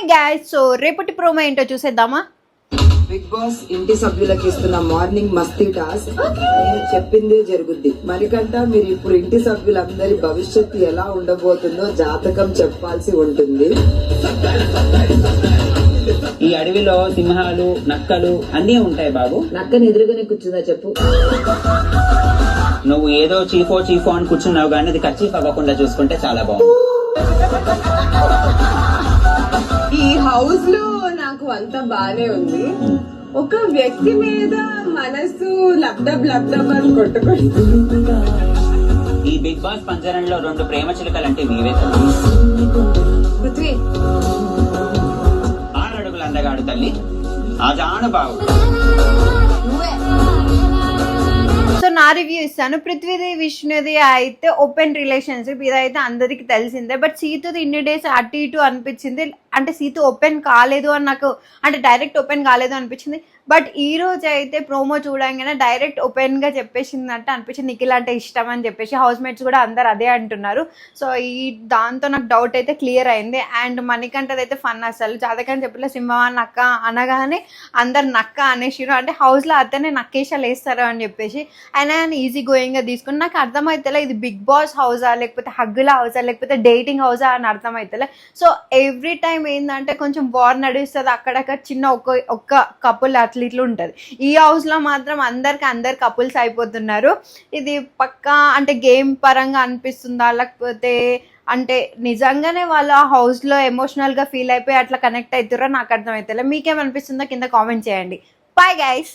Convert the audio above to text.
Hi guys, so రేపటి promo ఏంటో చూసేద్దామా. బిగ్ బాస్ ఇంటి సభ్యులకి ఇస్తున్న మార్నింగ్ మస్తీ టాస్క్. నేను చెప్పిందే జరుగుద్ది. మరికంట మీరు ఇప్పుడు ఇంటి సభ్యులందరి భవిష్యత్తు ఎలా ఉండబోతుందో జాతకం చెప్పాల్సి ఉంటుంది. ఈ అడవిలో సింహాలు, నక్కలు అన్నీ ఉంటాయి బాబు. నక్కని ఎదురుగానే కూర్చుందా చెప్పు. నువ్వు ఏదో చీఫో అని కూర్చున్నావు కానీ అది కర్చీఫ్ అవ్వకుండా చూసుకుంటే చాలా బాగుంది. ఈ హౌస్ లో నాకు అంత బానే ఉంది. ఒక వ్యక్తి మీద మనసు లబ్డబ్ అని కొట్టుకుంటుంది. ఈ బిగ్ బాస్ పంజరంలో 2 ప్రేమ చిలుకలు అంటే మీవే కదా. పృథ్వీ 6 అడుగుల అందగాడు తల్లి, ఆ జాను బావు. సో నా రివ్యూ ఇస్తాను. పృథ్వీది విష్ణుది అయితే ఓపెన్ రిలేషన్షిప్, ఇదైతే అందరికి తెలిసిందే. బట్ సీతుది ఇన్ని డేస్ అటు ఇటు అనిపించింది. అంటే సీతు ఓపెన్ కాలేదు అని నాకు, అంటే డైరెక్ట్ ఓపెన్ కాలేదు అనిపించింది. బట్ ఈ రోజు అయితే ప్రోమో చూడంగానే డైరెక్ట్ ఓపెన్ గా చెప్పేసిందంటే అనిపించింది. నిఖిల్ అంటే ఇష్టం అని చెప్పేసి హౌస్ మేట్స్ కూడా అందరు అదే అంటున్నారు. సో ఈ దాంతో నాకు డౌట్ అయితే క్లియర్ అయింది. అండ్ మణికంఠది అయితే ఫన్, అసలు జాతకం చెప్పలే సింహ నక్క అనగానే అందరు నక్క అనేసిరు. అంటే హౌస్ లో అతనే నక్కేషాలు వేస్తారు అని చెప్పేసి ఆయన ఈజీ గోయింగ్ గా తీసుకుని నాకు అర్థమైతలే ఇది బిగ్ బాస్ హౌసా లేకపోతే హగ్గుల హౌసా లేకపోతే డేటింగ్ హౌసా అని అర్థమైతలే. సో ఎవ్రీ టైం ఏంటంటే కొంచెం వార్ నడుస్తుంది, అక్కడక్కడ చిన్న ఒక్క కపుల్ అట్లా ఇట్లా ఉంటుంది. ఈ హౌస్ లో మాత్రం అందరు కపుల్స్ అయిపోతున్నారు. ఇది పక్కా అంటే గేమ్ పరంగా అనిపిస్తుందా లేకపోతే అంటే నిజంగానే వాళ్ళ హౌస్ లో ఎమోషనల్ గా ఫీల్ అయిపోయి అట్లా కనెక్ట్ అవుతారో నాకు అర్థమైతలే. మీకేమనిపిస్తుందో కింద కామెంట్ చేయండి. Bye guys.